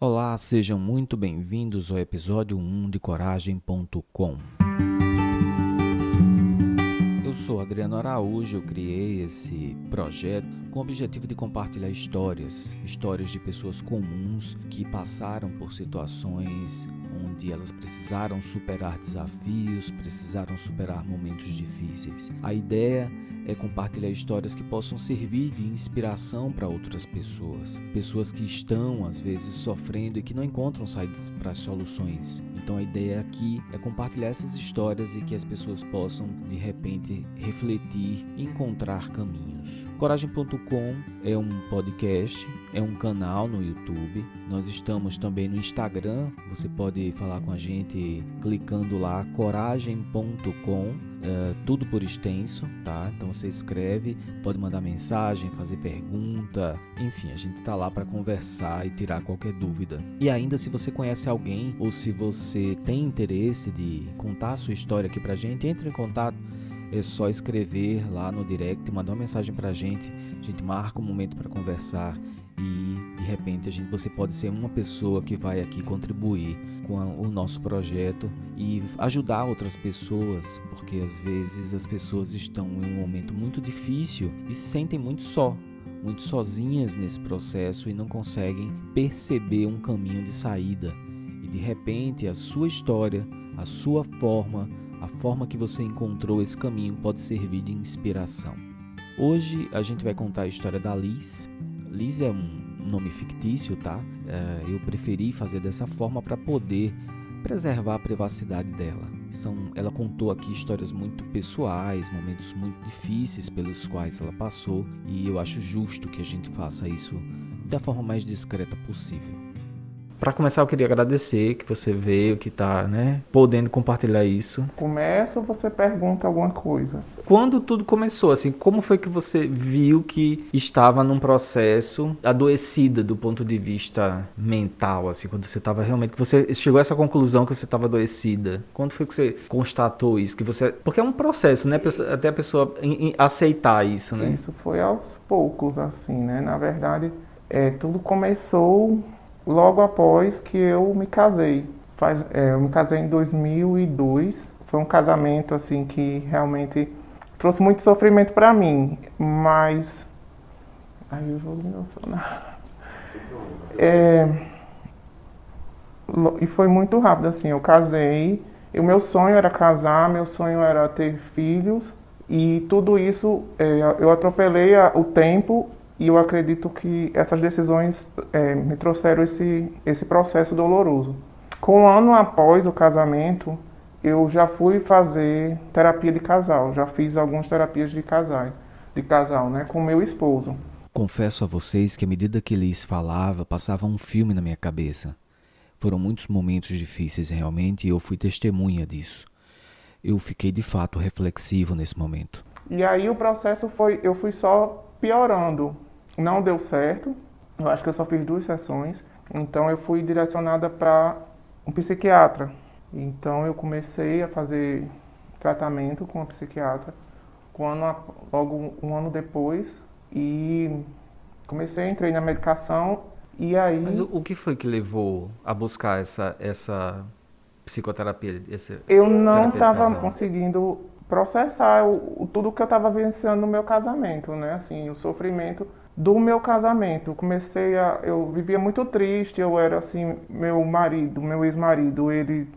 Olá, sejam muito bem-vindos ao episódio 1 de Coragem.com. Eu sou Adriano Araújo, eu criei esse projeto com o objetivo de compartilhar histórias de pessoas comuns que passaram por situações onde elas precisaram superar desafios, precisaram superar momentos difíceis. A ideia é compartilhar histórias que possam servir de inspiração para outras pessoas. Pessoas que estão, às vezes, sofrendo e que não encontram saída para as soluções. Então a ideia aqui é compartilhar essas histórias e que as pessoas possam, de repente, refletir e encontrar caminhos. Coragem.com é um podcast, é um canal no YouTube. Nós estamos também no Instagram. Você pode falar com a gente clicando lá, coragem.com, tudo por extenso, tá? Então você escreve, pode mandar mensagem, fazer pergunta, enfim, a gente tá lá para conversar e tirar qualquer dúvida. E ainda, se você conhece alguém ou se você tem interesse de contar a sua história aqui pra gente, entre em contato. É só escrever lá no direct, mandar uma mensagem pra gente, a gente marca um momento para conversar e de repente você pode ser uma pessoa que vai aqui contribuir com o nosso projeto e ajudar outras pessoas, porque às vezes as pessoas estão em um momento muito difícil e se sentem muito sozinhas nesse processo e não conseguem perceber um caminho de saída. E de repente a sua história, a sua forma, a forma que você encontrou esse caminho pode servir de inspiração. Hoje a gente vai contar a história da Liz. Liz é um nome fictício, tá? Eu preferi fazer dessa forma para poder preservar a privacidade dela. Ela contou aqui histórias muito pessoais, momentos muito difíceis pelos quais ela passou, e eu acho justo que a gente faça isso da forma mais discreta possível. Para começar, eu queria agradecer que você veio, que está, podendo compartilhar isso. Começa ou você pergunta alguma coisa? Quando tudo começou, assim, como foi que você viu que estava num processo adoecida do ponto de vista mental, assim, quando você estava realmente, que você chegou a essa conclusão que você estava adoecida? Quando foi que você constatou isso? Porque é um processo, né? Até a pessoa aceitar isso, né? Isso foi aos poucos, assim, né? Na verdade, tudo começou logo após que eu me casei. Eu me casei em 2002. Foi um casamento assim que realmente trouxe muito sofrimento para mim, mas eu vou me emocionar. E foi muito rápido assim. Eu casei. O meu sonho era casar, meu sonho era ter filhos, e tudo isso eu atropelei o tempo. E eu acredito que essas decisões me trouxeram esse processo doloroso. Com um ano após o casamento, eu já fui fazer terapia de casal. Já fiz algumas terapias de casal, né, com meu esposo. Confesso a vocês que à medida que Liz falava, passava um filme na minha cabeça. Foram muitos momentos difíceis realmente e eu fui testemunha disso. Eu fiquei de fato reflexivo nesse momento. E aí o processo eu fui só piorando. Não deu certo, eu acho que eu só fiz 2 sessões, então eu fui direcionada para um psiquiatra. Então eu comecei a fazer tratamento com a psiquiatra logo um ano depois, e entrei na medicação e aí... Mas o que foi que levou a buscar essa psicoterapia? Eu não estava conseguindo processar tudo que eu estava vivenciando no meu casamento, né? Assim, o sofrimento do meu casamento. Eu vivia muito triste, eu era assim, meu ex-marido, ele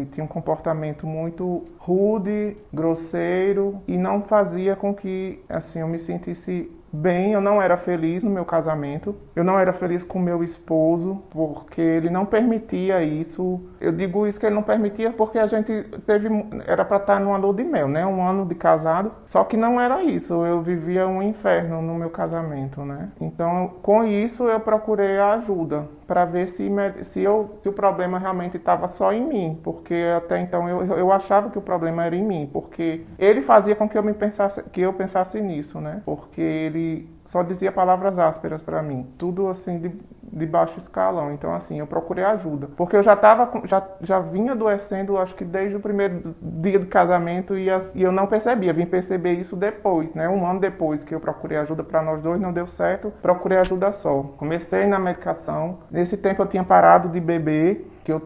tinha um comportamento muito rude, grosseiro, e não fazia com que, assim, eu me sentisse bem. Eu não era feliz no meu casamento, eu não era feliz com meu esposo, porque ele não permitia isso. Eu digo isso que ele não permitia porque a gente era para estar numa lua de mel, né? Um ano de casado, só que não era isso. Eu vivia um inferno no meu casamento, né? Então, com isso, eu procurei a ajuda para ver se o problema realmente estava só em mim, porque até então eu achava que o problema era em mim, porque ele fazia com que eu pensasse nisso, né? Porque ele só dizia palavras ásperas para mim, tudo assim de baixo escalão. Então, assim, eu procurei ajuda. Porque eu já vinha adoecendo, acho que desde o primeiro dia do casamento, e eu não percebia. Vim perceber isso depois, né? Um ano depois que eu procurei ajuda para nós dois, não deu certo, procurei ajuda só. Comecei na medicação. Nesse tempo eu tinha parado de beber, que eu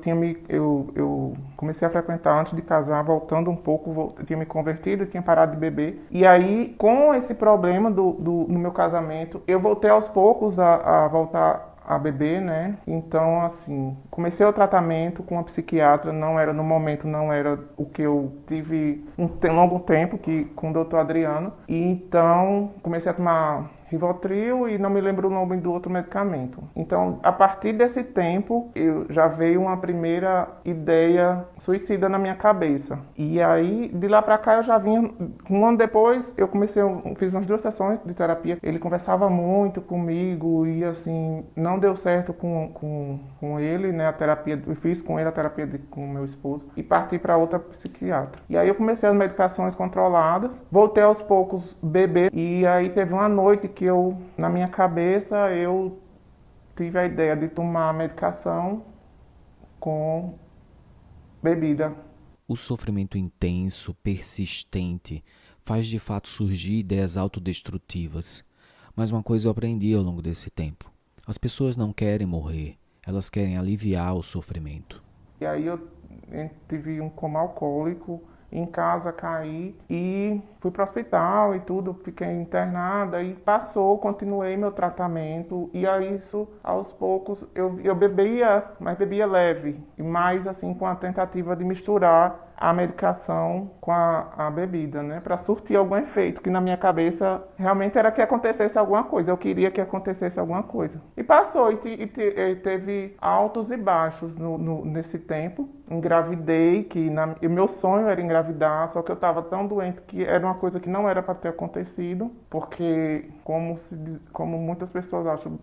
comecei a frequentar antes de casar, voltando um pouco, eu tinha me convertido, eu tinha parado de beber. E aí, com esse problema no meu casamento, eu voltei aos poucos a voltar a beber, né? Então, assim, comecei o tratamento com a psiquiatra, no momento não era o que eu tive um longo tempo com o doutor Adriano. E então, comecei a tomar Rivotril e não me lembro o nome do outro medicamento. Então, a partir desse tempo, já veio uma primeira ideia suicida na minha cabeça. E aí, de lá pra cá, eu já vinha... Um ano depois, fiz umas 2 sessões de terapia. Ele conversava muito comigo e, assim, não deu certo com ele, né? A terapia, eu fiz com ele a terapia com o meu esposo e parti para outra psiquiatra. E aí eu comecei as medicações controladas, voltei aos poucos beber e aí teve uma noite que na minha cabeça, eu tive a ideia de tomar a medicação com bebida. O sofrimento intenso, persistente, faz de fato surgir ideias autodestrutivas. Mas uma coisa eu aprendi ao longo desse tempo. As pessoas não querem morrer, elas querem aliviar o sofrimento. E aí eu tive um coma alcoólico, em casa caí e fui para o hospital e tudo, fiquei internada e continuei meu tratamento e aí isso, aos poucos, eu bebia, mas bebia leve, e mais assim com a tentativa de misturar a medicação com a bebida, né, para surtir algum efeito, que na minha cabeça realmente era que acontecesse alguma coisa, eu queria que acontecesse alguma coisa. E passou, e teve altos e baixos nesse tempo, engravidei, e meu sonho era engravidar, só que eu estava tão doente que era uma coisa que não era para ter acontecido, porque como muitas pessoas acham,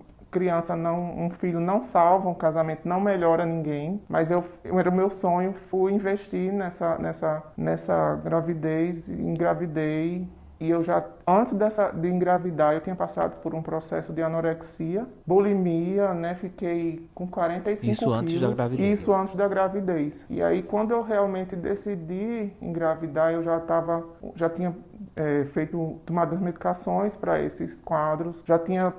um filho não salva, um casamento não melhora ninguém, mas era o meu sonho, fui investir nessa gravidez, engravidei. E eu já, antes de engravidar, eu tinha passado por um processo de anorexia, bulimia, né? Fiquei com 45 Isso antes da gravidez. Isso antes da gravidez. E aí, quando eu realmente decidi engravidar, eu já tinha tomado as medicações para esses quadros, já tinha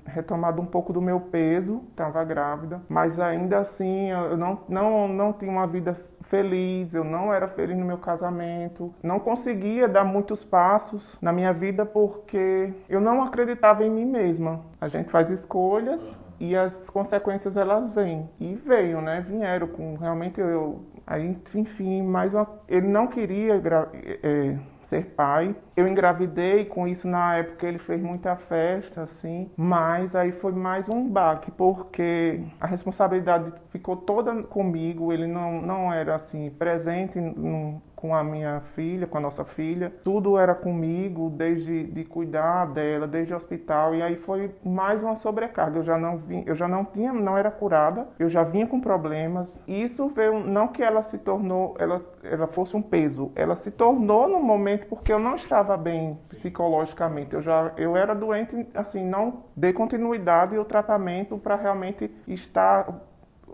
retomado um pouco do meu peso, estava grávida, mas ainda assim eu não tinha uma vida feliz, eu não era feliz no meu casamento, não conseguia dar muitos passos na minha vida porque eu não acreditava em mim mesma. A gente faz escolhas e as consequências elas vêm. E veio, né? Vieram com realmente aí, enfim, ele não queria ser pai. Eu engravidei, com isso na época ele fez muita festa, assim, mas aí foi mais um baque, porque a responsabilidade ficou toda comigo, ele não era assim presente com a minha filha, com a nossa filha, tudo era comigo, desde de cuidar dela, desde o hospital, e aí foi mais uma sobrecarga. Não era curada, eu já vinha com problemas. Isso veio, não que ela fosse um peso, ela se tornou no momento porque eu não estava bem psicologicamente. Eu era doente, assim, não dei continuidade ao tratamento para realmente estar.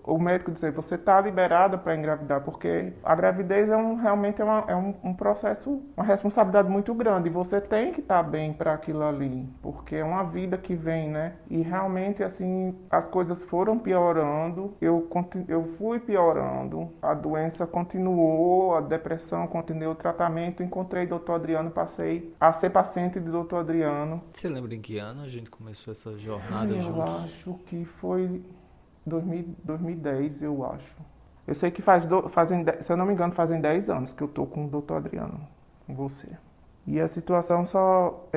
O médico dizer, você está liberada para engravidar, porque a gravidez realmente é um processo, uma responsabilidade muito grande, e você tem que estar bem para aquilo ali, porque é uma vida que vem, né? E realmente, assim, as coisas foram piorando, eu fui piorando, a doença continuou, a depressão continuou, o tratamento, encontrei o Dr. Adriano, passei a ser paciente do Dr. Adriano. Você lembra em que ano a gente começou essa jornada juntos? Eu acho que foi 2010, eu acho. Eu sei que se eu não me engano, fazem 10 anos que eu tô com o Dr. Adriano, com você. E a situação só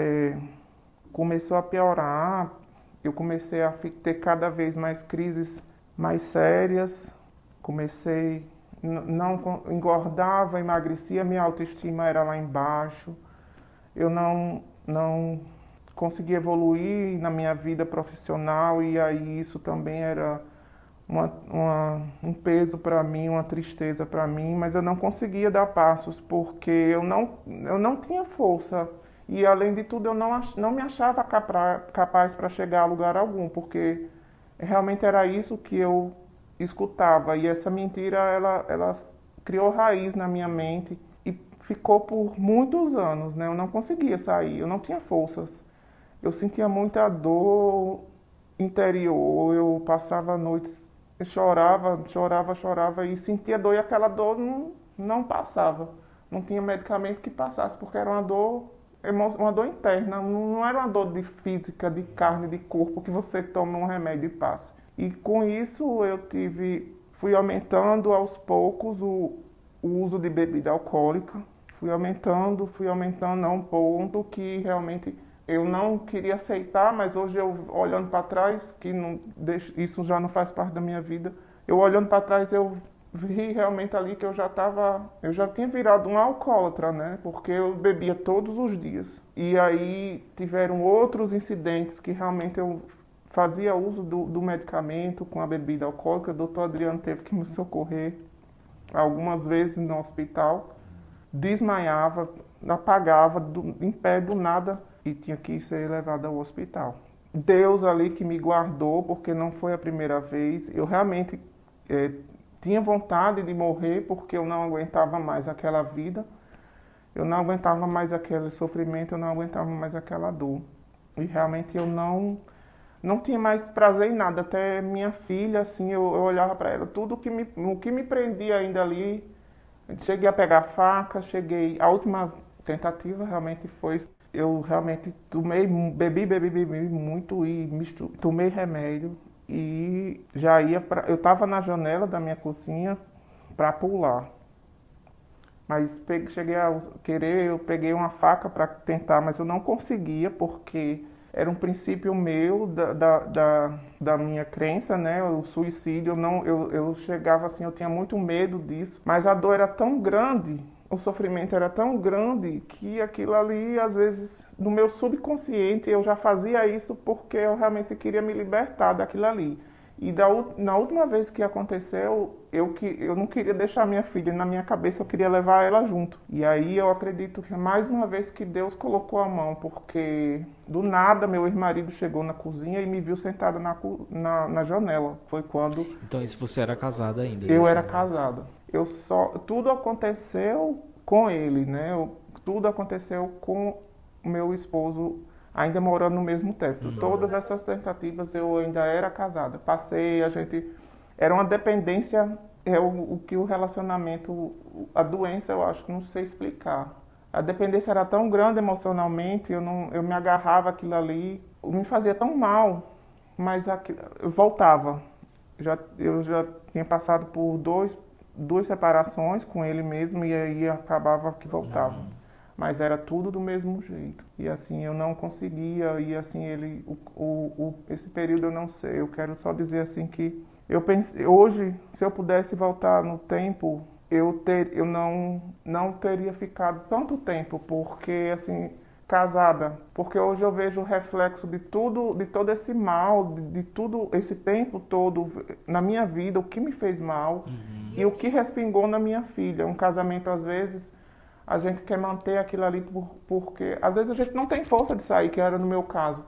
começou a piorar, eu comecei a ter cada vez mais crises mais sérias, não engordava, emagrecia, minha autoestima era lá embaixo, eu não conseguia evoluir na minha vida profissional, e aí isso também era um peso para mim, uma tristeza para mim, mas eu não conseguia dar passos porque eu não tinha força, e além de tudo eu não me achava capaz para chegar a lugar algum, porque realmente era isso que eu escutava. E essa mentira, ela criou raiz na minha mente e ficou por muitos anos, né? Eu não conseguia sair, eu não tinha forças. Eu sentia muita dor interior, eu passava noites, eu chorava e sentia dor e aquela dor não passava. Não tinha medicamento que passasse, porque era uma dor interna, não era uma dor de física, de carne, de corpo, que você toma um remédio e passa. E com isso fui aumentando aos poucos o uso de bebida alcoólica, fui aumentando a um ponto que realmente eu não queria aceitar, mas hoje eu olhando para trás, isso já não faz parte da minha vida, eu olhando para trás eu vi realmente ali que eu já tinha virado um alcoólatra, né? Porque eu bebia todos os dias. E aí tiveram outros incidentes que realmente eu fazia uso do medicamento com a bebida alcoólica. O doutor Adriano teve que me socorrer algumas vezes no hospital. Desmaiava, apagava em pé do nada e tinha que ser levado ao hospital. Deus ali que me guardou, porque não foi a primeira vez. Eu realmente tinha vontade de morrer porque eu não aguentava mais aquela vida, eu não aguentava mais aquele sofrimento, eu não aguentava mais aquela dor. E realmente eu não tinha mais prazer em nada. Até minha filha, assim, eu olhava para ela, tudo o que me prendia ainda ali, cheguei a pegar faca, a última tentativa realmente foi, eu realmente bebi muito e tomei remédio. E eu estava na janela da minha cozinha para pular. Mas eu peguei uma faca para tentar, mas eu não conseguia, porque era um princípio meu, da minha crença, né? O suicídio, eu chegava assim, eu tinha muito medo disso, mas a dor era tão grande, o sofrimento era tão grande, que aquilo ali, às vezes, no meu subconsciente, eu já fazia isso porque eu realmente queria me libertar daquilo ali. E na última vez que aconteceu, eu não queria deixar minha filha na minha cabeça, eu queria levar ela junto. E aí eu acredito que mais uma vez que Deus colocou a mão, porque do nada meu ex-marido chegou na cozinha e me viu sentada na janela. Foi quando... Então isso você era casada ainda? Eu era casada. Tudo aconteceu com ele, né? Tudo aconteceu com o meu esposo ainda morando no mesmo teto. Todas essas tentativas eu ainda era casada. Era uma dependência, o que o relacionamento, a doença eu acho que não sei explicar. A dependência era tão grande emocionalmente, eu me agarrava aquilo ali, me fazia tão mal, mas eu voltava. Eu já tinha passado por duas separações com ele mesmo e aí acabava que voltava. Mas era tudo do mesmo jeito. E assim, eu não conseguia, e assim, esse período eu não sei. Eu quero só dizer assim que eu pensei, hoje, se eu pudesse voltar no tempo, eu não teria ficado tanto tempo, porque assim, casada, porque hoje eu vejo o reflexo de todo esse mal, de tudo esse tempo todo na minha vida, o que me fez mal e o que respingou na minha filha. Um casamento, às vezes, a gente quer manter aquilo ali porque às vezes a gente não tem força de sair, que era no meu caso.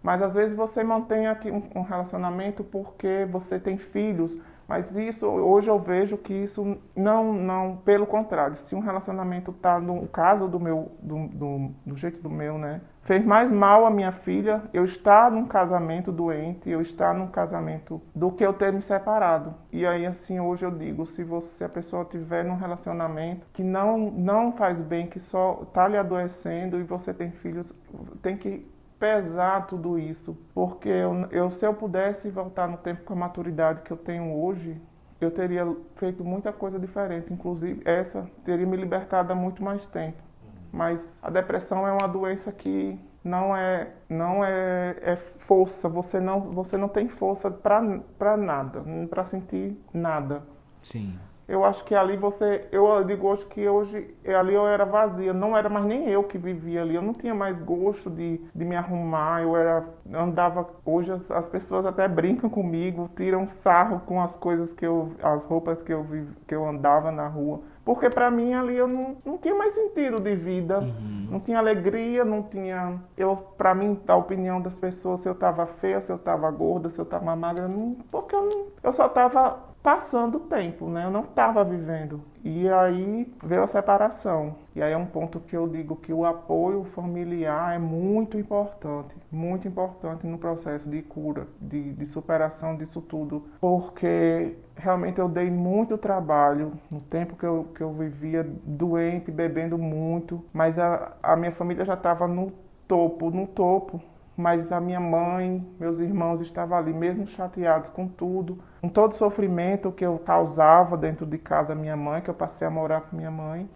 Mas às vezes você mantém aqui um relacionamento porque você tem filhos. Mas isso, hoje eu vejo que isso não, pelo contrário. Se um relacionamento está no caso do jeito do meu, né? Fez mais mal a minha filha eu estar num casamento doente, eu estar num casamento, do que eu ter me separado. E aí, assim, hoje eu digo, se a pessoa estiver num relacionamento que não faz bem, que só está lhe adoecendo e você tem filhos, tem que pesar tudo isso, porque se eu pudesse voltar no tempo com a maturidade que eu tenho hoje, eu teria feito muita coisa diferente, inclusive essa teria me libertado há muito mais tempo. Mas a depressão é uma doença que não é força, você não tem força para nada, para sentir nada. Sim. Eu acho que ali eu digo hoje que ali eu era vazia, não era mais nem eu que vivia ali, eu não tinha mais gosto de me arrumar, hoje as pessoas até brincam comigo, tiram sarro com as coisas as roupas que eu andava na rua, Porque para mim ali eu não tinha mais sentido de vida, não tinha alegria, não tinha... Para mim, a opinião das pessoas, se eu estava feia, se eu estava gorda, se eu estava magra, porque eu só estava passando o tempo, né? Eu não estava vivendo. E aí veio a separação. E aí é um ponto que eu digo que o apoio familiar é muito importante no processo de cura, de superação disso tudo. Porque realmente eu dei muito trabalho no tempo que eu vivia doente, bebendo muito, mas a minha família já estava no topo. Mas a minha mãe, meus irmãos estavam ali, mesmo chateados com tudo, com todo o sofrimento que eu causava dentro de casa, minha mãe, que eu passei a morar com minha mãe.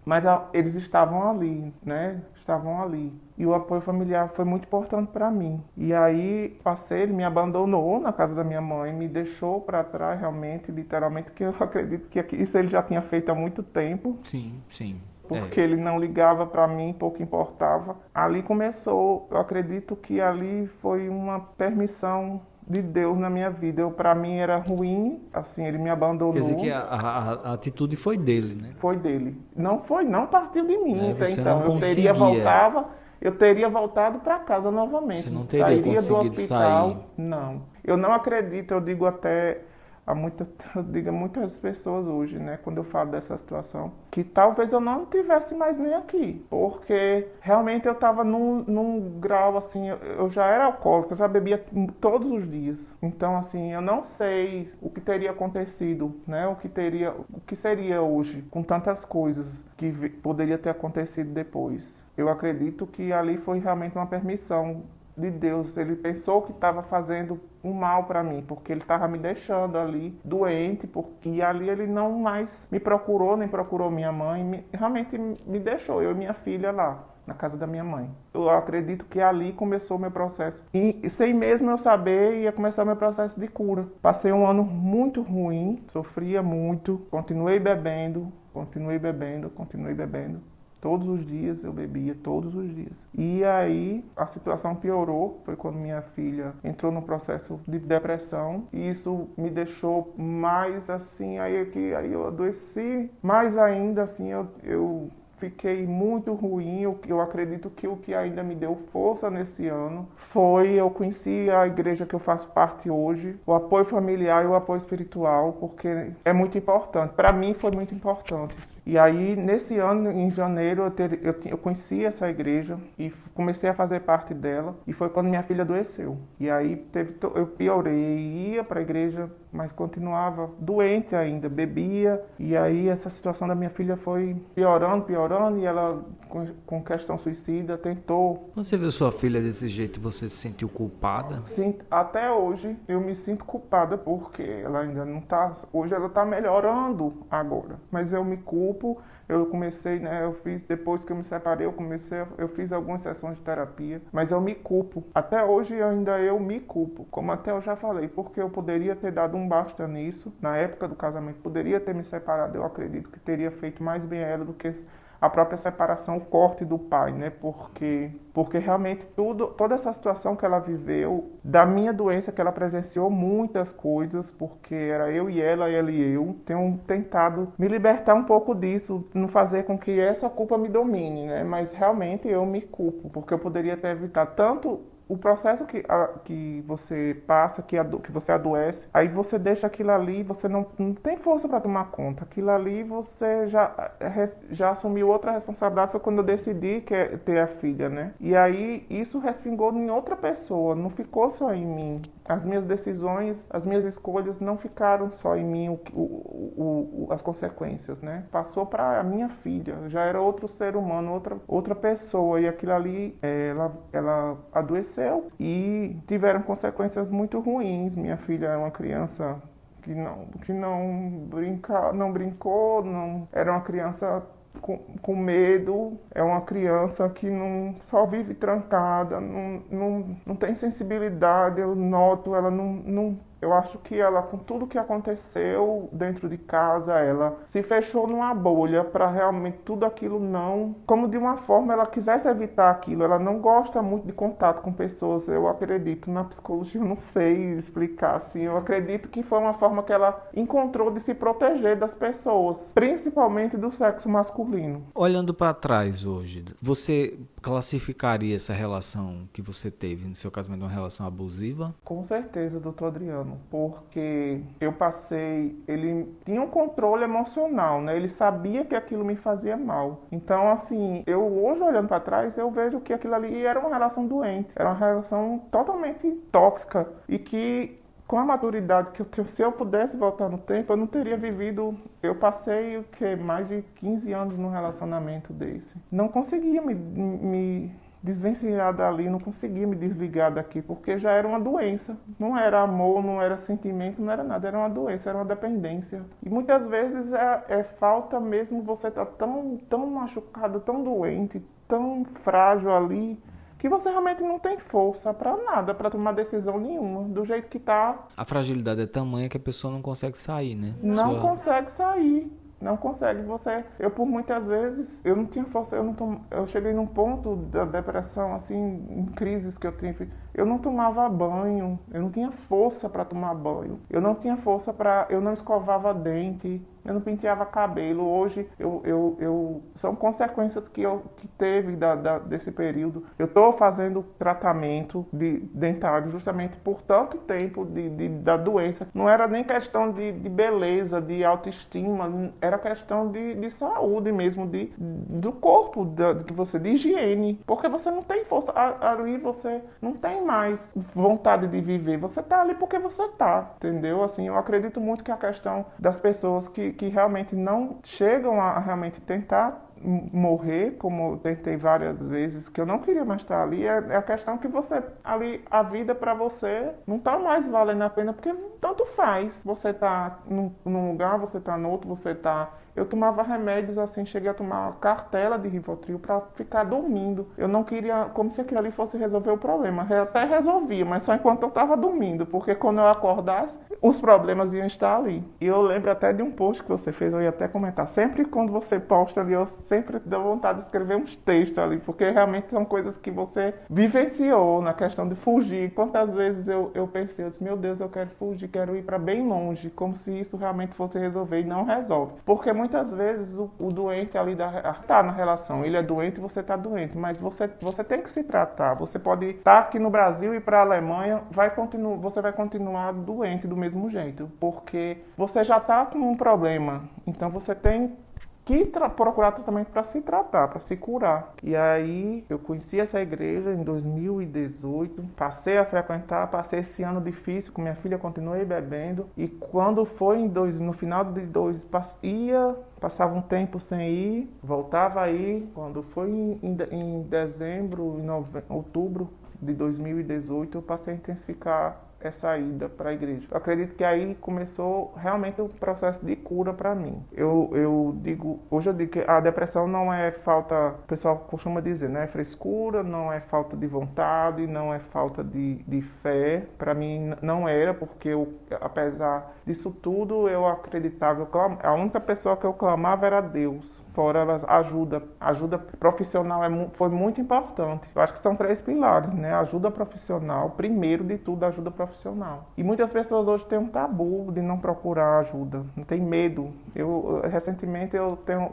Mas eles estavam ali, né? Estavam ali. E o apoio familiar foi muito importante para mim. E aí, ele me abandonou na casa da minha mãe, me deixou para trás realmente, literalmente, que eu acredito que isso ele já tinha feito há muito tempo. Sim. Porque ele não ligava para mim, pouco importava. Ali começou, eu acredito que ali foi uma permissão de Deus na minha vida. Para mim era ruim, assim, ele me abandonou. Quer dizer que a atitude foi dele, né? Foi dele. Não partiu de mim, até então. Eu teria voltado para casa novamente. Você não teria Sairia do conseguido hospital. sair. Não. Eu não acredito, eu digo até eu digo a muitas pessoas hoje, né, quando eu falo dessa situação, que talvez eu não tivesse mais nem aqui, porque realmente eu estava num grau, assim, eu já era alcoólatra, eu já bebia todos os dias. Então, assim, eu não sei o que teria acontecido, né, o que seria hoje, com tantas coisas que poderia ter acontecido depois. Eu acredito que ali foi realmente uma permissão de Deus. Ele pensou que estava fazendo um mal para mim, porque ele estava me deixando ali doente, porque ali ele não mais me procurou, nem procurou minha mãe, realmente me deixou, eu e minha filha lá, na casa da minha mãe. Eu acredito que ali começou o meu processo. E sem mesmo eu saber, ia começar o meu processo de cura. Passei um ano muito ruim, sofria muito, continuei bebendo. Todos os dias eu bebia, todos os dias. E aí a situação piorou, foi quando minha filha entrou no processo de depressão. E isso me deixou mais assim, aí eu adoeci. Mais ainda assim, eu fiquei muito ruim. Eu acredito que o que ainda me deu força nesse ano foi eu conheci a igreja que eu faço parte hoje, o apoio familiar e o apoio espiritual, porque é muito importante. Para mim foi muito importante. E aí, nesse ano, em janeiro, eu conheci essa igreja e comecei a fazer parte dela. E foi quando minha filha adoeceu. E aí, eu piorei, ia para a igreja, mas continuava doente ainda, bebia. E aí, essa situação da minha filha foi piorando. E ela, com questão suicida, tentou. Quando você viu sua filha desse jeito, você se sentiu culpada? Sim, até hoje, eu me sinto culpada, porque ela ainda não está... Hoje ela está melhorando agora, mas eu me culpo. Eu comecei, né, depois que eu me separei, eu fiz algumas sessões de terapia, mas eu me culpo. Até hoje ainda eu me culpo, como até eu já falei, porque eu poderia ter dado um basta nisso, na época do casamento, poderia ter me separado, eu acredito que teria feito mais bem a ela do que a própria separação, o corte do pai, né? Porque realmente toda essa situação que ela viveu, da minha doença, que ela presenciou muitas coisas, porque era eu e ela e eu, tenho tentado me libertar um pouco disso, não fazer com que essa culpa me domine, né? Mas realmente eu me culpo, porque eu poderia ter evitado tanto o processo que você passa, que você adoece, aí você deixa aquilo ali, você não tem força para tomar conta. Aquilo ali você já assumiu outra responsabilidade, foi quando eu decidi ter a filha, né? E aí isso respingou em outra pessoa, não ficou só em mim. As minhas decisões, as minhas escolhas não ficaram só em mim, as consequências, né? Passou para a minha filha, já era outro ser humano, outra pessoa, e aquilo ali, ela adoeceu e tiveram consequências muito ruins. Minha filha é uma criança que não brincou, era uma criança com medo, é uma criança que só vive trancada, não tem sensibilidade, eu noto, ela Eu acho que ela, com tudo que aconteceu dentro de casa, ela se fechou numa bolha para realmente tudo aquilo não... Como de uma forma ela quisesse evitar aquilo. Ela não gosta muito de contato com pessoas. Eu acredito na psicologia, eu não sei explicar assim. Eu acredito que foi uma forma que ela encontrou de se proteger das pessoas, principalmente do sexo masculino. Olhando para trás hoje, você classificaria essa relação que você teve no seu casamento uma relação abusiva? Com certeza, doutor Adriano, porque eu passei, ele tinha um controle emocional, né? Ele sabia que aquilo me fazia mal. Então, assim, eu hoje olhando para trás, eu vejo que aquilo ali era uma relação doente, era uma relação totalmente tóxica e que com a maturidade que eu tenho, se eu pudesse voltar no tempo, eu não teria vivido. Eu passei mais de 15 anos num relacionamento desse. Não conseguia me desvencilhar dali, não conseguia me desligar daqui, porque já era uma doença. Não era amor, não era sentimento, não era nada, era uma doença, era uma dependência. E muitas vezes é falta mesmo, você tá tão machucado, tão doente, tão frágil ali, que você realmente não tem força para nada, para tomar decisão nenhuma, do jeito que tá. A fragilidade é tamanha que a pessoa não consegue sair, né? Não consegue sair. Não consegue. Eu por muitas vezes, eu não tinha força, eu cheguei num ponto da depressão, assim, em crises que eu tive. Eu não tomava banho, eu não tinha força para tomar banho. Eu não tinha força eu não escovava dente, eu não penteava cabelo. Hoje, são consequências que teve desse período. Eu estou fazendo tratamento dentário justamente por tanto tempo da doença. Não era nem questão de beleza, de autoestima, era questão de saúde mesmo, do corpo, de higiene. Porque você não tem força, ali você não tem mais vontade de viver. Você tá ali porque você tá, entendeu? Assim, eu acredito muito que a questão das pessoas que realmente não chegam a realmente tentar morrer, como eu tentei várias vezes, que eu não queria mais estar ali, é a questão que você, ali, a vida para você não tá mais valendo a pena, porque tanto faz. Você tá num lugar, você tá no outro, você tá... Eu tomava remédios assim, cheguei a tomar uma cartela de Rivotril para ficar dormindo. Eu não queria, como se aquilo ali fosse resolver o problema. Eu até resolvia, mas só enquanto eu estava dormindo, porque quando eu acordasse, os problemas iam estar ali. E eu lembro até de um post que você fez, eu ia até comentar. Sempre quando você posta ali, eu sempre dou vontade de escrever uns textos ali, porque realmente são coisas que você vivenciou na questão de fugir. Quantas vezes eu pensei, eu disse, meu Deus, eu quero fugir, quero ir para bem longe, como se isso realmente fosse resolver, e não resolve. Porque muitas vezes o doente ali tá na relação, ele é doente e você tá doente, mas você tem que se tratar. Você pode estar aqui no Brasil e para a Alemanha, você vai continuar doente do mesmo jeito, porque você já tá com um problema. Então você tem que procurar tratamento para se tratar, para se curar. E aí eu conheci essa igreja em 2018, passei a frequentar, passei esse ano difícil com minha filha, continuei bebendo. E quando foi no final de passava um tempo sem ir, voltava a ir. Quando foi em dezembro, outubro de 2018, eu passei a intensificar essa ida para a igreja. Eu acredito que aí começou realmente o processo de cura para mim. Hoje eu digo que a depressão não é falta, o pessoal costuma dizer, não é frescura, não é falta de vontade, não é falta de fé. Para mim não era, porque apesar disso tudo, eu acreditava, a única pessoa que eu clamava era Deus. Fora ajuda profissional foi muito importante. Eu acho que são 3 pilares, né? Ajuda profissional, primeiro de tudo, ajuda profissional. E muitas pessoas hoje têm um tabu de não procurar ajuda, não tem medo. Recentemente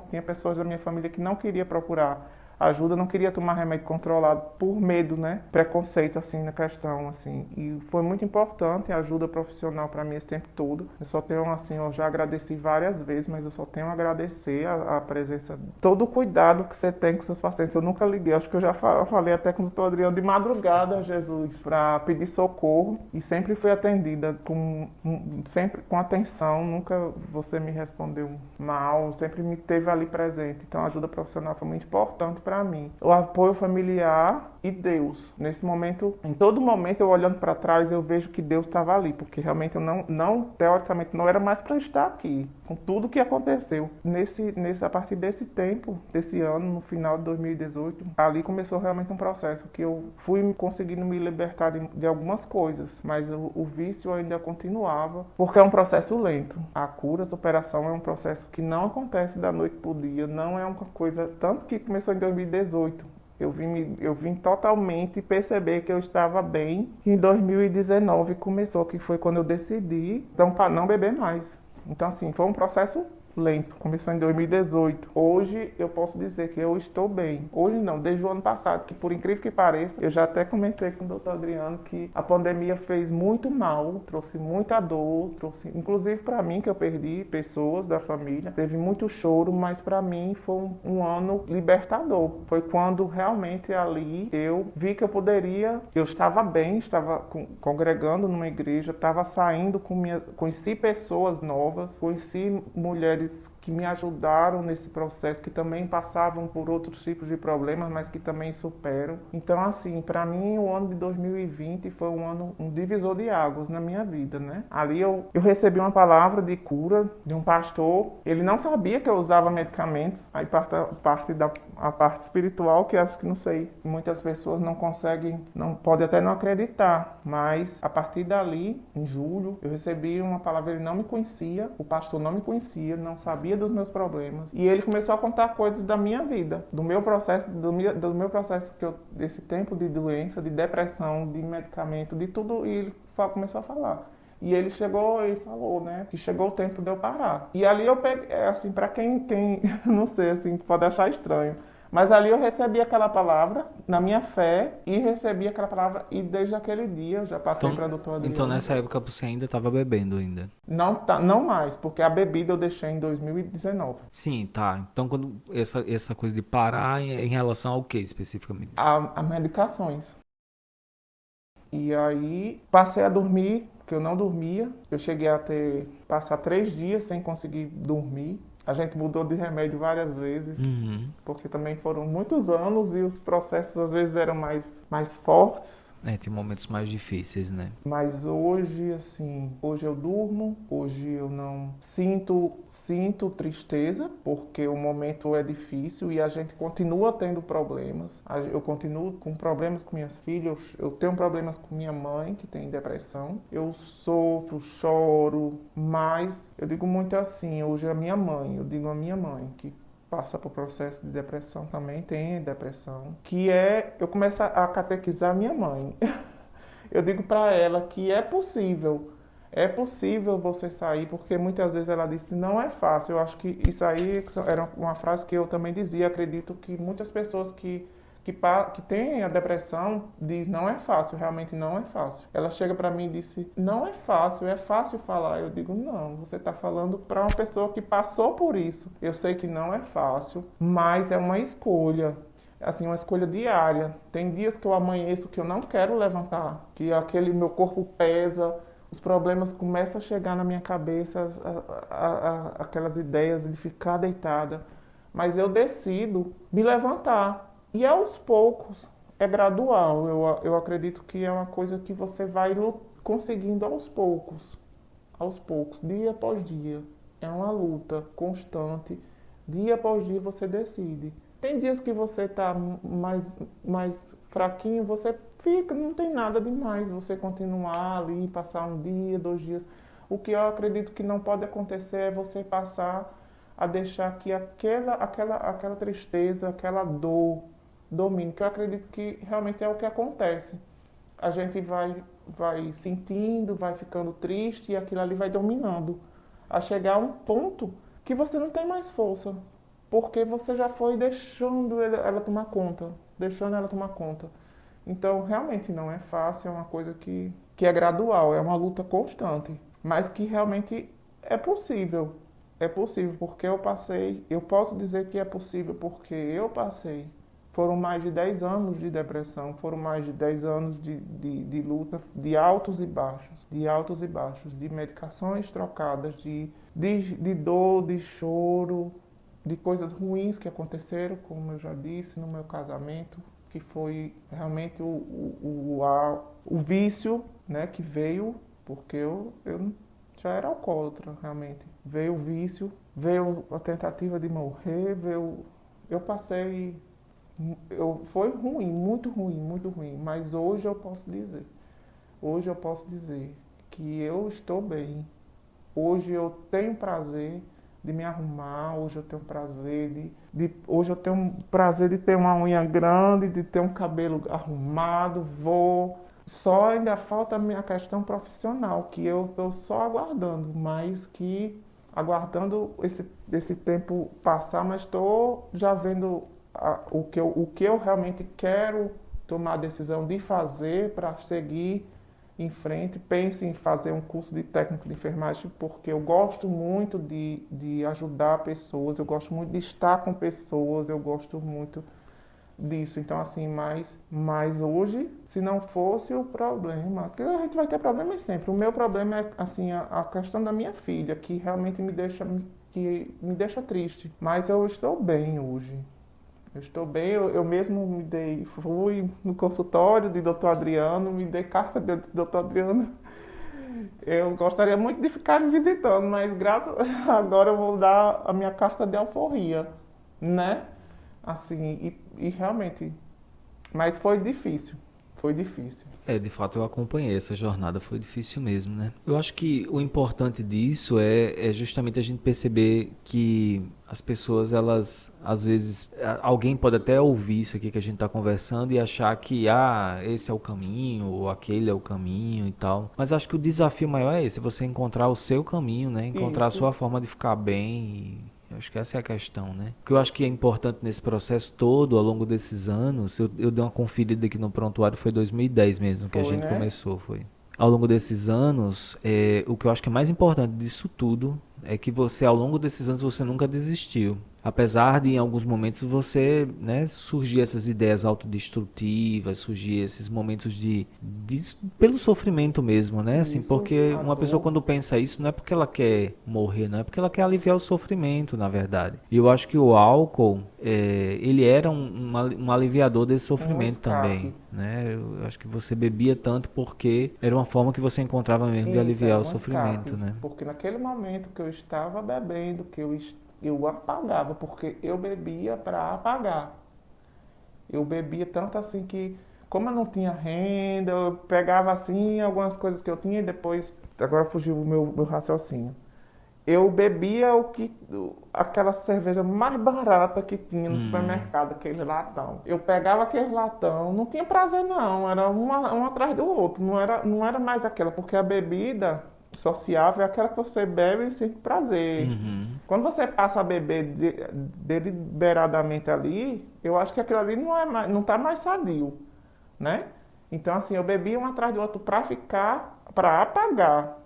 tinha pessoas da minha família que não queria procurar ajuda, não queria tomar remédio controlado por medo, né? Preconceito, assim, na questão, assim. E foi muito importante a ajuda profissional para mim esse tempo todo. Eu só tenho, assim, eu já agradeci várias vezes, mas eu só tenho a agradecer a presença, todo o cuidado que você tem com seus pacientes. Eu nunca liguei, acho que eu já falei até com o doutor Adriano de madrugada, Jesus, para pedir socorro, e sempre fui atendida sempre com atenção, nunca você me respondeu mal, sempre me teve ali presente. Então a ajuda profissional foi muito importante para mim. O apoio familiar e Deus. Nesse momento, em todo momento, eu olhando para trás, eu vejo que Deus estava ali, porque realmente eu teoricamente, não era mais para estar aqui, com tudo que aconteceu. A partir desse tempo, desse ano, no final de 2018, ali começou realmente um processo que eu fui conseguindo me libertar de algumas coisas, mas o vício ainda continuava, porque é um processo lento. A cura, a superação é um processo que não acontece da noite para o dia, não é uma coisa, tanto que começou em 2018. Eu vim totalmente perceber que eu estava bem. Em 2019 começou, que foi quando eu decidi para não beber mais. Então, assim, foi um processo lento. Começou em 2018. Hoje eu posso dizer que eu estou bem. Hoje não, desde o ano passado, que por incrível que pareça, eu já até comentei com o doutor Adriano que a pandemia fez muito mal, trouxe muita dor, trouxe, inclusive para mim, que eu perdi pessoas da família, teve muito choro, mas para mim foi um ano libertador. Foi quando realmente ali eu vi que eu estava bem, estava congregando numa igreja, estava saindo conheci pessoas novas, conheci mulheres que me ajudaram nesse processo, que também passavam por outros tipos de problemas, mas que também superam. Então, assim, para mim, o ano de 2020 foi um divisor de águas na minha vida, né? Ali eu recebi uma palavra de cura de um pastor. Ele não sabia que eu usava medicamentos. Aí a parte espiritual, que acho que, não sei, muitas pessoas não conseguem, não podem até não acreditar, mas a partir dali, em julho, eu recebi uma palavra. Ele não me conhecia, o pastor não me conhecia, não sabia dos meus problemas, e ele começou a contar coisas da minha vida, do meu processo, desse tempo de doença, de depressão, de medicamento, de tudo, e ele começou a falar. E ele chegou e falou, né, que chegou o tempo de eu parar. E ali eu peguei, assim, para quem não sei, assim, pode achar estranho, mas ali eu recebi aquela palavra na minha fé, e recebi aquela palavra, e desde aquele dia eu já passei para a doutora Adriana. Então nessa época você ainda estava bebendo ainda? Não mais, porque a bebida eu deixei em 2019. Sim, tá. Então quando essa coisa de parar em relação ao que especificamente? A medicações. E aí passei a dormir, porque eu não dormia. Eu cheguei a passar 3 dias sem conseguir dormir. A gente mudou de remédio várias vezes, porque também foram muitos anos e os processos às vezes eram mais fortes. Tem momentos mais difíceis, né? Mas hoje, assim, hoje eu durmo, hoje eu não sinto tristeza, porque o momento é difícil e a gente continua tendo problemas. Eu continuo com problemas com minhas filhas, eu tenho problemas com minha mãe, que tem depressão. Eu sofro, choro, mas eu digo muito assim, hoje a minha mãe, que passa por processo de depressão também, tem depressão, eu começo a catequizar minha mãe. Eu digo para ela que é possível você sair, porque muitas vezes ela disse, não é fácil. Eu acho que isso aí era uma frase que eu também dizia, acredito que muitas pessoas que têm a depressão diz, não é fácil, realmente não é fácil. Ela chega para mim e disse, não é fácil falar. Eu digo, não, você está falando para uma pessoa que passou por isso. Eu sei que não é fácil, mas é uma escolha. Assim, uma escolha diária. Tem dias que eu amanheço que eu não quero levantar, que aquele meu corpo pesa, os problemas começam a chegar na minha cabeça, aquelas ideias de ficar deitada. Mas eu decido me levantar. E aos poucos, é gradual. Eu acredito que é uma coisa que você vai conseguindo aos poucos, dia após dia. É uma luta constante. Dia após dia você decide. Tem dias que você está mais fraquinho, você fica, não tem nada demais. Você continuar ali, passar um dia, 2 dias. O que eu acredito que não pode acontecer é você passar a deixar que aquela tristeza, aquela dor domine, que eu acredito que realmente é o que acontece. A gente vai sentindo, vai ficando triste e aquilo ali vai dominando. A chegar a um ponto que você não tem mais força, porque você já foi deixando ela tomar conta, Então, realmente não é fácil, é uma coisa que é gradual, é uma luta constante, mas que realmente é possível. É possível, porque eu posso dizer que é possível porque eu passei. Foram mais de 10 anos de depressão, foram mais de 10 anos de luta, de altos e baixos, de medicações trocadas, de dor, de choro, de coisas ruins que aconteceram, como eu já disse, no meu casamento, que foi realmente o vício, né, que veio, porque eu já era alcoólatra, realmente. Veio o vício, veio a tentativa de morrer, eu passei, foi ruim, muito ruim, mas hoje eu posso dizer que eu estou bem. Hoje eu tenho prazer de me arrumar, hoje eu tenho prazer hoje eu tenho prazer de ter uma unha grande, de ter um cabelo arrumado, vou. Só ainda falta a minha questão profissional, que eu estou só aguardando, mas que aguardando esse tempo passar, mas estou já vendo o que eu realmente quero tomar a decisão de fazer para seguir em frente. Pense em fazer um curso de técnico de enfermagem, porque eu gosto muito de ajudar pessoas, eu gosto muito de estar com pessoas, eu gosto muito disso. Então, assim, mas hoje, se não fosse o problema, que a gente vai ter problemas sempre. O meu problema é, assim, a questão da minha filha, que realmente que me deixa triste. Mas eu estou bem hoje. Eu estou bem, eu mesmo fui no consultório de Dr. Adriano, me dei carta de Dr. Adriano. Eu gostaria muito de ficar me visitando, mas agora eu vou dar a minha carta de alforria, né? Assim, e realmente, mas foi difícil, foi difícil. De fato eu acompanhei essa jornada, foi difícil mesmo, né? Eu acho que o importante disso é justamente a gente perceber que as pessoas, elas, às vezes, alguém pode até ouvir isso aqui que a gente tá conversando e achar que, esse é o caminho, ou aquele é o caminho e tal. Mas acho que o desafio maior é esse, você encontrar o seu caminho, né? Encontrar a Isso. sua forma de ficar bem. Eu acho que essa é a questão, né? O que eu acho que é importante nesse processo todo, ao longo desses anos, eu dei uma conferida aqui no prontuário, foi 2010 mesmo que a Foi, gente né? começou, foi. Ao longo desses anos, o que eu acho que é mais importante disso tudo é que você, ao longo desses anos, você nunca desistiu. Apesar de, em alguns momentos, você, né, surgir essas ideias autodestrutivas, surgir esses momentos pelo sofrimento mesmo, né? Assim, Isso, porque a uma pessoa dor. quando pensa isso, não é porque ela quer morrer, não é porque ela quer aliviar o sofrimento, na verdade. E eu acho que o álcool, ele era um aliviador desse Um sofrimento também, escape. né? Eu acho que você bebia tanto porque era uma forma que você encontrava mesmo de Isso, aliviar era o um sofrimento, escape. né? Porque naquele momento que eu estava bebendo, eu apagava, porque eu bebia para apagar. Eu bebia tanto assim que, como eu não tinha renda, eu pegava assim algumas coisas que eu tinha e depois, agora fugiu o meu raciocínio. Eu bebia aquela cerveja mais barata que tinha no Hum, supermercado, aquele latão. Eu pegava aquele latão, não tinha prazer não, era um atrás do outro, não era mais aquela, porque a bebida sociável é aquela que você bebe sem prazer. uhum. Quando você passa a beber deliberadamente ali, eu acho que aquilo ali não tá mais sadio, né? Então assim, eu bebia um atrás do outro para apagar.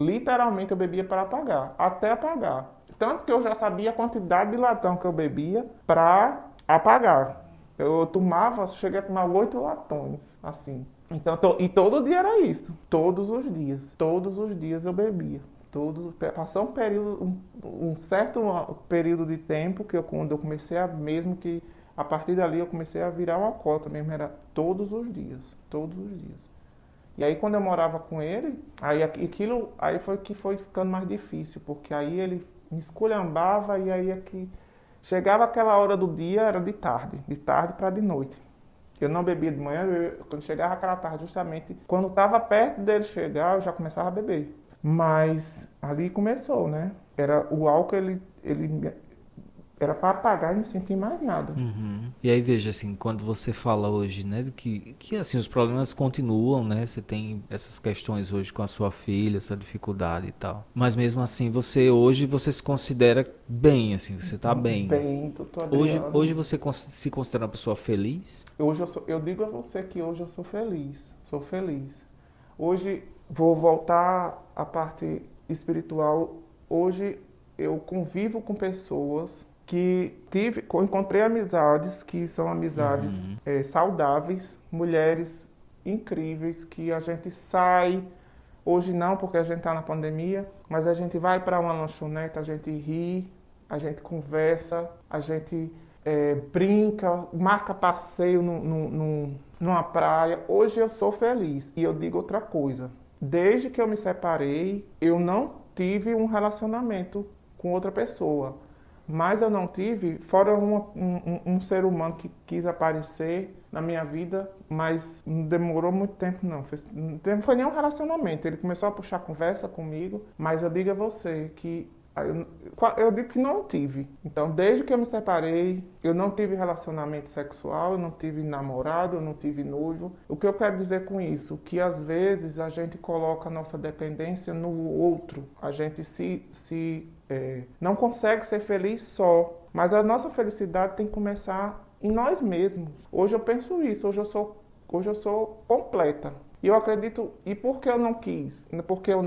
Literalmente eu bebia para apagar, até apagar. Tanto que eu já sabia a quantidade de latão que eu bebia para apagar. Eu tomava, cheguei a tomar 8 latões, assim. Então, e todo dia era isso. Todos os dias. Todos os dias eu bebia. Passou um certo período de tempo que quando eu comecei mesmo que a partir dali eu comecei a virar um alcoólatra mesmo, era todos os dias. Todos os dias. E aí quando eu morava com ele, aí foi que foi ficando mais difícil, porque aí ele me esculhambava e aí chegava aquela hora do dia, era de tarde para de noite. Eu não bebia de manhã, quando chegava aquela tarde, justamente quando estava perto dele chegar, eu já começava a beber. Mas ali começou, né? Era o álcool, ele era para apagar e não sentir mais nada. Uhum. E aí veja assim, quando você fala hoje, né, que assim os problemas continuam, né? Você tem essas questões hoje com a sua filha, essa dificuldade e tal. Mas mesmo assim, você se considera bem, assim, você tá bem. Bem, doutor Hoje Adriano. você se considera uma pessoa feliz? Eu digo a você que hoje eu sou feliz, sou feliz. Hoje vou voltar à parte espiritual. Hoje eu convivo com pessoas encontrei amizades que são amizades Uhum. saudáveis, mulheres incríveis que a gente sai. Hoje não, porque a gente está na pandemia, mas a gente vai para uma lanchonete, a gente ri, a gente conversa, a gente brinca, marca passeio numa praia. Hoje eu sou feliz. E eu digo outra coisa. Desde que eu me separei, eu não tive um relacionamento com outra pessoa. Mas eu não tive, fora um ser humano que quis aparecer na minha vida, mas não demorou muito tempo não. Não foi nem um relacionamento, ele começou a puxar conversa comigo, mas eu digo a você que eu digo que não tive. Então, desde que eu me separei, eu não tive relacionamento sexual, eu não tive namorado, eu não tive noivo. O que eu quero dizer com isso? Que às vezes a gente coloca a nossa dependência no outro. A gente não consegue ser feliz só. Mas a nossa felicidade tem que começar em nós mesmos. Hoje eu penso isso, hoje eu sou completa. E eu acredito, e por que eu não quis? Porque eu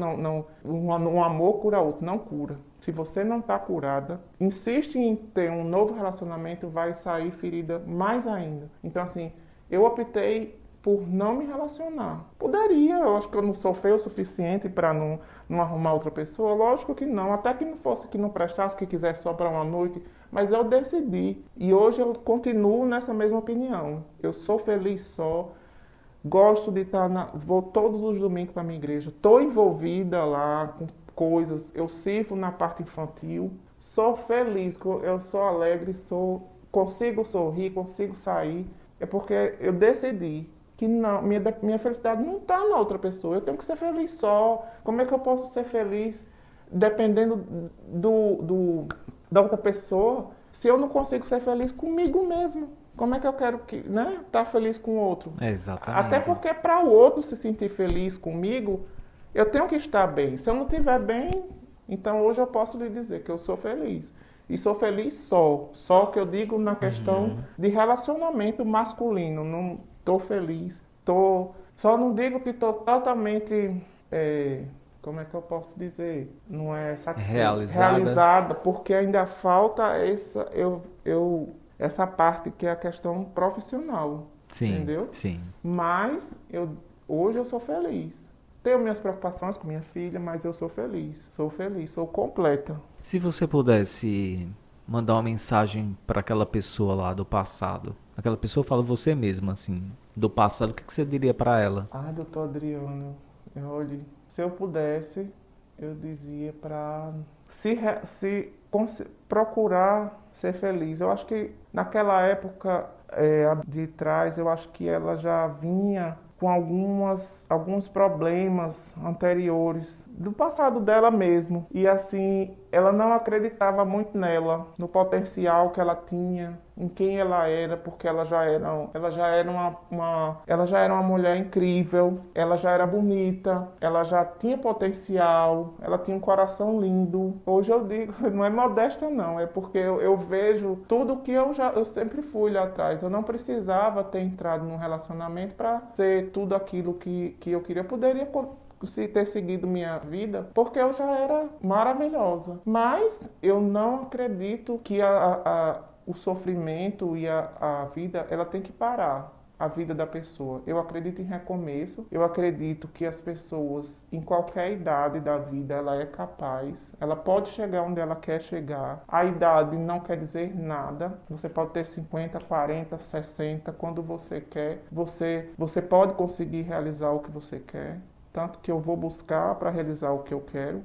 um amor cura outro, não cura. Se você não está curada, insiste em ter um novo relacionamento, vai sair ferida mais ainda. Então, assim, eu optei por não me relacionar. Poderia, eu acho que eu não sou feio o suficiente para não arrumar outra pessoa. Lógico que não, até que não fosse que não prestasse, que quisesse só para uma noite. Mas eu decidi. E hoje eu continuo nessa mesma opinião. Eu sou feliz só. Gosto de estar vou todos os domingos para a minha igreja. Estou envolvida lá com coisas. Eu sirvo na parte infantil. Sou feliz, eu sou alegre, consigo sorrir, consigo sair. É porque eu decidi que não, minha felicidade não está na outra pessoa. Eu tenho que ser feliz só. Como é que eu posso ser feliz dependendo da outra pessoa se eu não consigo ser feliz comigo mesmo? Como é que eu quero estar feliz com o outro? Exatamente. Até porque para o outro se sentir feliz comigo, eu tenho que estar bem. Se eu não estiver bem, então hoje eu posso lhe dizer que eu sou feliz. E sou feliz só. Só que eu digo na questão de relacionamento masculino. Não estou feliz. Só não digo que estou totalmente... como é que eu posso dizer? Não é realizada, porque ainda falta essa parte que é a questão profissional. Sim, entendeu? Sim. Mas hoje eu sou feliz. Tenho minhas preocupações com minha filha, mas eu sou feliz. Sou feliz, sou completa. Se você pudesse mandar uma mensagem para aquela pessoa lá do passado, aquela pessoa fala você mesma, assim, do passado, o que você diria para ela? Doutor Adriano, se eu pudesse, eu dizia para procurar ser feliz. Eu acho que naquela época de trás, eu acho que ela já vinha com alguns problemas anteriores do passado dela mesmo. E assim, ela não acreditava muito nela, no potencial que ela tinha, em quem ela era, porque ela já era uma mulher incrível, ela já era bonita, ela já tinha potencial, ela tinha um coração lindo. Hoje eu digo, não é modesta não, é porque eu vejo tudo que eu sempre fui lá atrás. Eu não precisava ter entrado num relacionamento para ser tudo aquilo que eu queria. Eu poderia ter seguido minha vida, porque eu já era maravilhosa. Mas eu não acredito que o sofrimento e a vida, ela tem que parar. A vida da pessoa. Eu acredito em recomeço. Eu acredito que as pessoas, em qualquer idade da vida, ela é capaz. Ela pode chegar onde ela quer chegar. A idade não quer dizer nada. Você pode ter 50, 40, 60. Quando você quer, você pode conseguir realizar o que você quer. Tanto que eu vou buscar para realizar o que eu quero.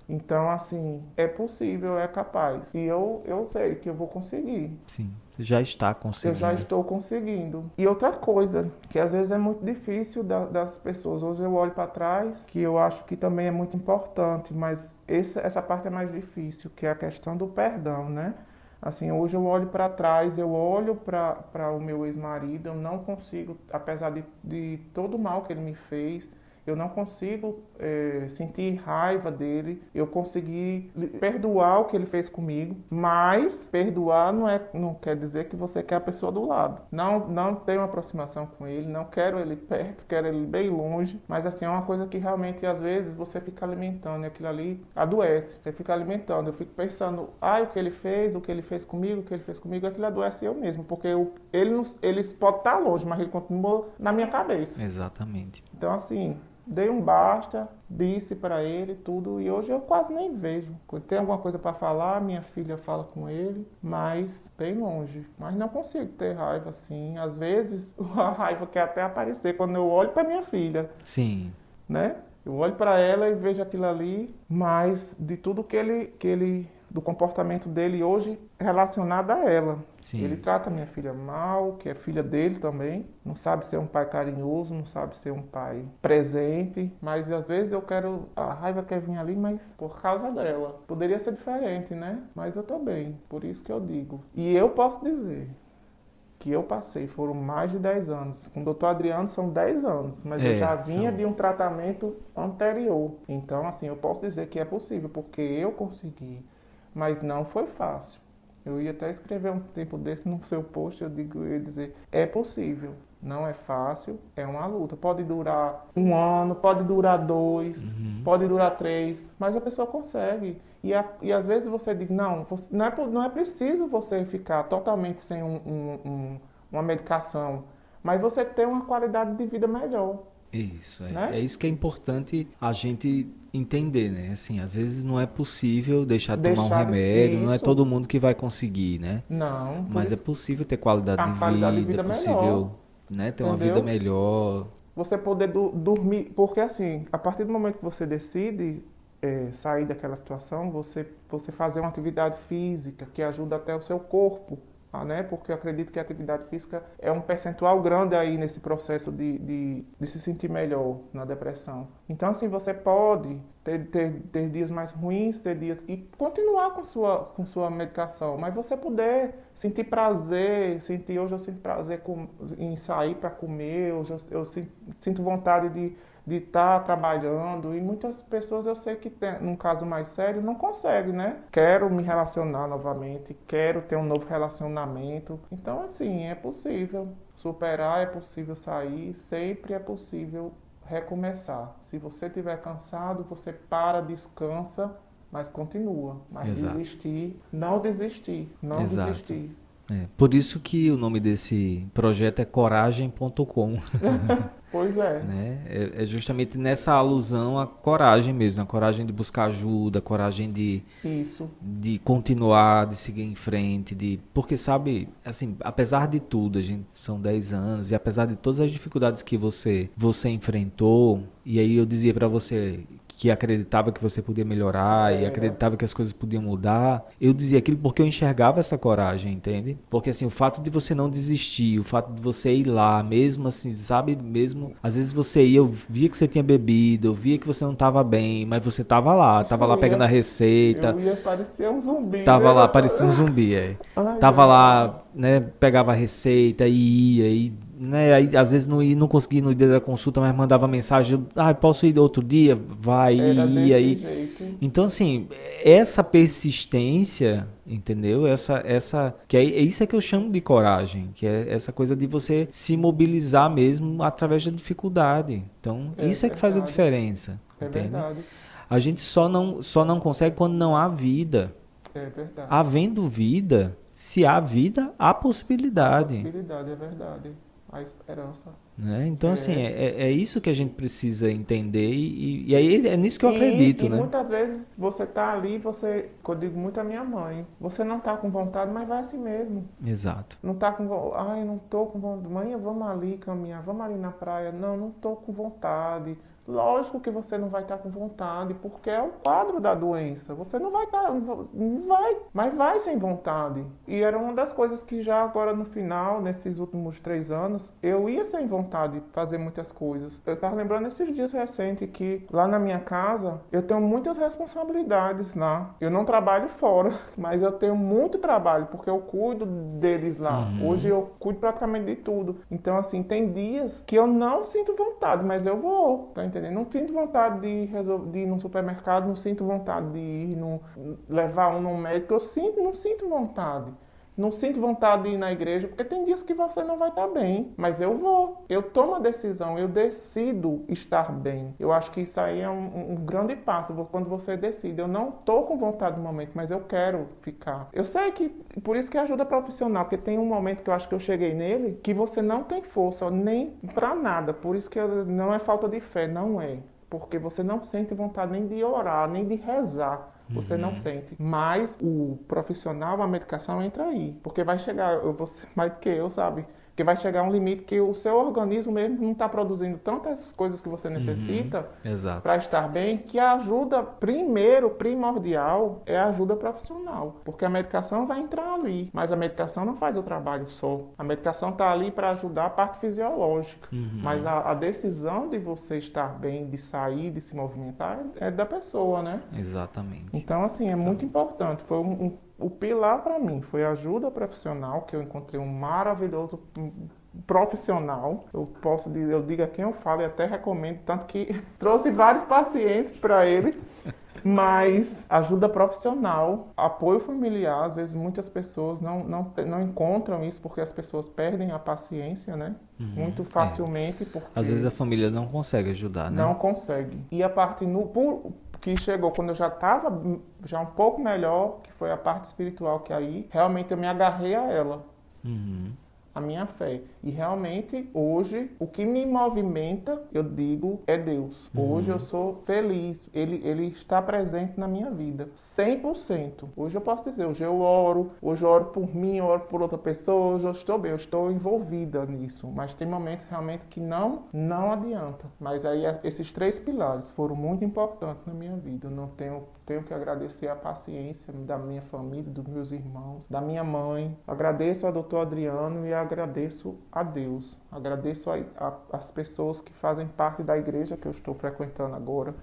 Então, assim, é possível, é capaz. E eu sei que eu vou conseguir. Sim, você já está conseguindo. Eu já estou conseguindo. E outra coisa, que às vezes é muito difícil das pessoas. Hoje eu olho para trás, que eu acho que também é muito importante, mas essa parte é mais difícil, que é a questão do perdão, né? Assim, hoje eu olho para trás, eu olho para o meu ex-marido, eu não consigo, apesar de todo o mal que ele me fez, eu não consigo sentir raiva dele. Eu consegui perdoar o que ele fez comigo, mas perdoar não quer dizer que você quer a pessoa do lado. Não tenho uma aproximação com ele, não quero ele perto, quero ele bem longe. Mas assim, é uma coisa que realmente às vezes você fica alimentando e aquilo ali adoece. Você fica alimentando, eu fico pensando, o que ele fez comigo, aquilo adoece eu mesmo. Porque ele pode estar longe, mas ele continua na minha cabeça. Exatamente. Então assim... dei um basta, disse para ele tudo e hoje eu quase nem vejo. Quando tem alguma coisa para falar, minha filha fala com ele, mas bem longe. Mas não consigo ter raiva assim. Às vezes a raiva quer até aparecer quando eu olho para minha filha. Sim. Né? Eu olho para ela e vejo aquilo ali, mas de tudo que ele do comportamento dele hoje relacionado a ela. Sim. Ele trata minha filha mal, que é filha dele também, não sabe ser um pai carinhoso, não sabe ser um pai presente, mas às vezes a raiva quer vir ali, mas por causa dela. Poderia ser diferente, né? Mas eu tô bem, por isso que eu digo. E eu posso dizer que eu passei, foram mais de 10 anos. Com o doutor Adriano são 10 anos, mas eu já vinha de um tratamento anterior. Então, assim, eu posso dizer que é possível, porque eu consegui. Mas não foi fácil. Eu ia até escrever um tempo desse no seu post, eu ia dizer, é possível. Não é fácil, é uma luta. Pode durar 1 ano, pode durar 2, pode durar 3, mas a pessoa consegue. E às vezes você diz, não é preciso você ficar totalmente sem uma medicação, mas você ter uma qualidade de vida melhor. Isso, né? É isso que é importante a gente entender, né? Assim, às vezes não é possível deixar de tomar um remédio, não é todo mundo que vai conseguir, né? Não. Mas é possível ter qualidade de vida, é possível, né, ter uma vida melhor. Você poder dormir, porque assim, a partir do momento que você decide sair daquela situação, você fazer uma atividade física que ajuda até o seu corpo, né? Porque eu acredito que a atividade física é um percentual grande aí nesse processo de se sentir melhor na depressão. Então, assim, você pode ter dias mais ruins, ter dias e continuar com sua medicação, mas você poder sentir prazer, hoje eu sinto prazer em sair para comer, hoje eu sinto vontade de estar trabalhando, e muitas pessoas eu sei que tem, num caso mais sério, não conseguem, né? Quero me relacionar novamente, quero ter um novo relacionamento. Então, assim, é possível superar, é possível sair, sempre é possível recomeçar. Se você estiver cansado, você para, descansa, mas continua. Mas desistir, não desistir. Por isso que o nome desse projeto é coragem.com. Pois é. Né? É justamente nessa alusão à coragem mesmo, a coragem de buscar ajuda, a coragem de continuar, de seguir em frente, porque sabe, assim, apesar de tudo, são 10 anos, e apesar de todas as dificuldades que você enfrentou, e aí eu dizia para você que acreditava que você podia melhorar e acreditava que as coisas podiam mudar. Eu dizia aquilo porque eu enxergava essa coragem, entende? Porque assim, o fato de você não desistir, o fato de você ir lá, mesmo assim, sabe? Mesmo, às vezes você ia, eu via que você tinha bebido, eu via que você não estava bem, mas você estava lá pegando a receita. Eu ia parecer um zumbi. Tava lá, parecia um zumbi, tava lá, né, pegava a receita e ia, né, aí às vezes não conseguia no dia da consulta, mas mandava mensagem, posso ir outro dia? Vai, ia aí. Então, assim, essa persistência, entendeu? Que é isso que eu chamo de coragem, que é essa coisa de você se mobilizar mesmo através da dificuldade. Então, isso é que faz a diferença, entende? Verdade. A gente só não consegue quando não há vida. É verdade. Havendo vida, se há vida, há possibilidade. A possibilidade, é verdade. A esperança. Né? Então, assim, é isso que a gente precisa entender e aí é nisso que eu acredito, né? E muitas vezes você tá ali, eu digo muito a minha mãe, você não tá com vontade, mas vai assim mesmo. Exato. Não tá com vontade, não tô com vontade, mãe, vamos ali caminhar, vamos ali na praia. Não tô com vontade. Lógico que você não vai estar com vontade, porque é o quadro da doença. Você não vai estar, não vai, mas vai sem vontade. E era uma das coisas que já agora no final, nesses últimos 3 anos, eu ia sem vontade de fazer muitas coisas. Eu estava lembrando esses dias recentes que lá na minha casa eu tenho muitas responsabilidades lá. Eu não trabalho fora, mas eu tenho muito trabalho, porque eu cuido deles lá. Hoje eu cuido praticamente de tudo. Então, assim, tem dias que eu não sinto vontade, mas eu vou, tá entendendo? Não sinto vontade de ir no supermercado, não sinto vontade de ir levar um no médico, não sinto vontade. não sinto vontade de ir na igreja, porque tem dias que você não vai estar bem, mas eu vou. Eu tomo a decisão, eu decido estar bem. Eu acho que isso aí é um grande passo, quando você decide. Eu não estou com vontade no momento, mas eu quero ficar. Eu sei que, por isso que ajuda profissional, porque tem um momento que eu acho que eu cheguei nele, que você não tem força nem para nada. Por isso que não é falta de fé, não é. Porque você não sente vontade nem de orar, nem de rezar. Você não sente. Mas o profissional, a medicação entra aí. Porque vai chegar, você mais do que eu, sabe? Porque vai chegar um limite que o seu organismo mesmo não está produzindo tantas coisas que você necessita para estar bem, que a ajuda primordial, é a ajuda profissional. Porque a medicação vai entrar ali, mas a medicação não faz o trabalho só. A medicação está ali para ajudar a parte fisiológica. Mas a decisão de você estar bem, de sair, de se movimentar, é da pessoa, né? Exatamente. Então, assim, é muito importante. Foi o pilar para mim foi a ajuda profissional, que eu encontrei um maravilhoso profissional. Eu digo a quem eu falo e até recomendo, tanto que trouxe vários pacientes para ele. Mas ajuda profissional, apoio familiar, às vezes muitas pessoas não encontram isso porque as pessoas perdem a paciência, né? Muito facilmente. Porque às vezes a família não consegue ajudar, né? Não consegue. E a parte que chegou quando eu já estava um pouco melhor, que foi a parte espiritual, que aí realmente eu me agarrei a ela. A minha fé. E realmente, hoje, o que me movimenta, eu digo, é Deus. Hoje eu sou feliz. Ele está presente na minha vida. 100%. Hoje eu posso dizer, hoje eu oro por mim, eu oro por outra pessoa, hoje eu estou bem, eu estou envolvida nisso. Mas tem momentos realmente que não adianta. Mas aí esses 3 pilares foram muito importantes na minha vida. Eu não tenho que agradecer a paciência da minha família, dos meus irmãos, da minha mãe. Agradeço ao Dr. Adriano e agradeço a Deus. Agradeço as pessoas que fazem parte da igreja que eu estou frequentando agora,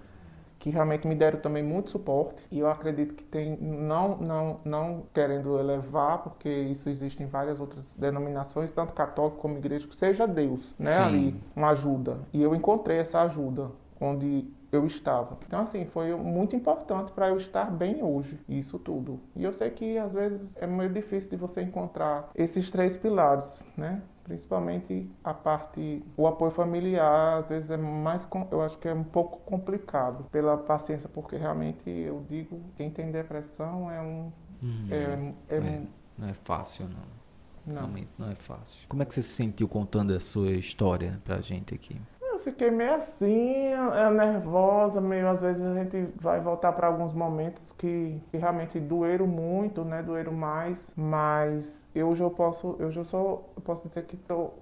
que realmente me deram também muito suporte. E eu acredito que tem, não querendo elevar, porque isso existe em várias outras denominações, tanto católico como igreja, que seja Deus, né? Ali, uma ajuda. E eu encontrei essa ajuda onde eu estava. Então, assim, foi muito importante para eu estar bem hoje, isso tudo. E eu sei que, às vezes, é meio difícil de você encontrar esses 3 pilares, né? Principalmente o apoio familiar, às vezes eu acho que é um pouco complicado pela paciência, porque realmente, eu digo, quem tem depressão não é fácil, não. Realmente não é fácil. Como é que você se sentiu contando a sua história pra gente aqui? Eu fiquei meio assim, nervosa, às vezes a gente vai voltar para alguns momentos que realmente doeram muito, né? Doeram mais, mas hoje eu posso dizer que estou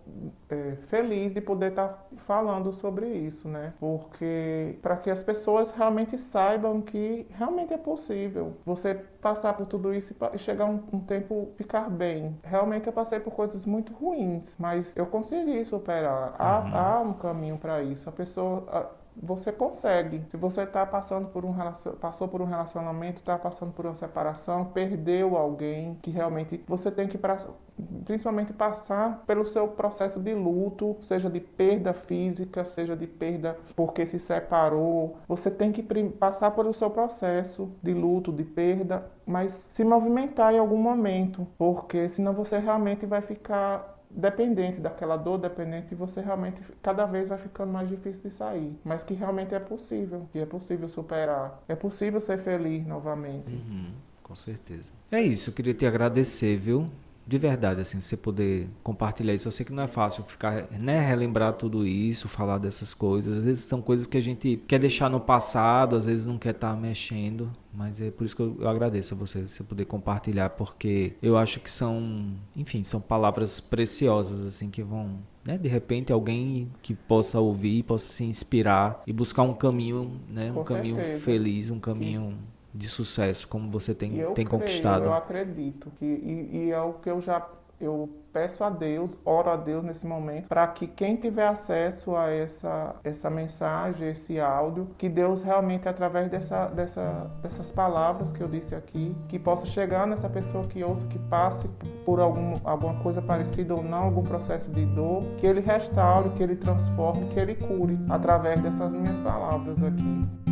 feliz de poder estar falando sobre isso, né? Porque para que as pessoas realmente saibam que realmente é possível você passar por tudo isso e chegar um tempo ficar bem. Realmente eu passei por coisas muito ruins, mas eu consegui superar. Há um caminho para isso. Você consegue. Se você passou por um relacionamento, está passando por uma separação, perdeu alguém, que realmente você tem que principalmente passar pelo seu processo de luto, seja de perda física, seja de perda porque se separou. Você tem que passar pelo seu processo de luto, de perda, mas se movimentar em algum momento, porque senão você realmente vai ficar dependente daquela dor, dependente, e você realmente cada vez vai ficando mais difícil de sair. Mas que realmente é possível, que é possível superar, é possível ser feliz novamente. Com certeza. É isso, eu queria te agradecer, viu? De verdade, assim, você poder compartilhar isso. Eu sei que não é fácil ficar, né, relembrar tudo isso, falar dessas coisas. Às vezes são coisas que a gente quer deixar no passado, às vezes não quer estar mexendo. Mas é por isso que eu agradeço a você poder compartilhar, porque eu acho que são palavras preciosas, assim, que vão, né, de repente alguém que possa ouvir, possa se inspirar e buscar um caminho, né, um caminho feliz, um caminho de sucesso, como você tem conquistado. Eu acredito e é o que eu peço a Deus, oro a Deus nesse momento, para que quem tiver acesso a essa mensagem, esse áudio, que Deus realmente, através dessas palavras que eu disse aqui, que possa chegar nessa pessoa que ouça, que passe por alguma coisa parecida ou não, algum processo de dor, que Ele restaure, que Ele transforme, que Ele cure, através dessas minhas palavras aqui.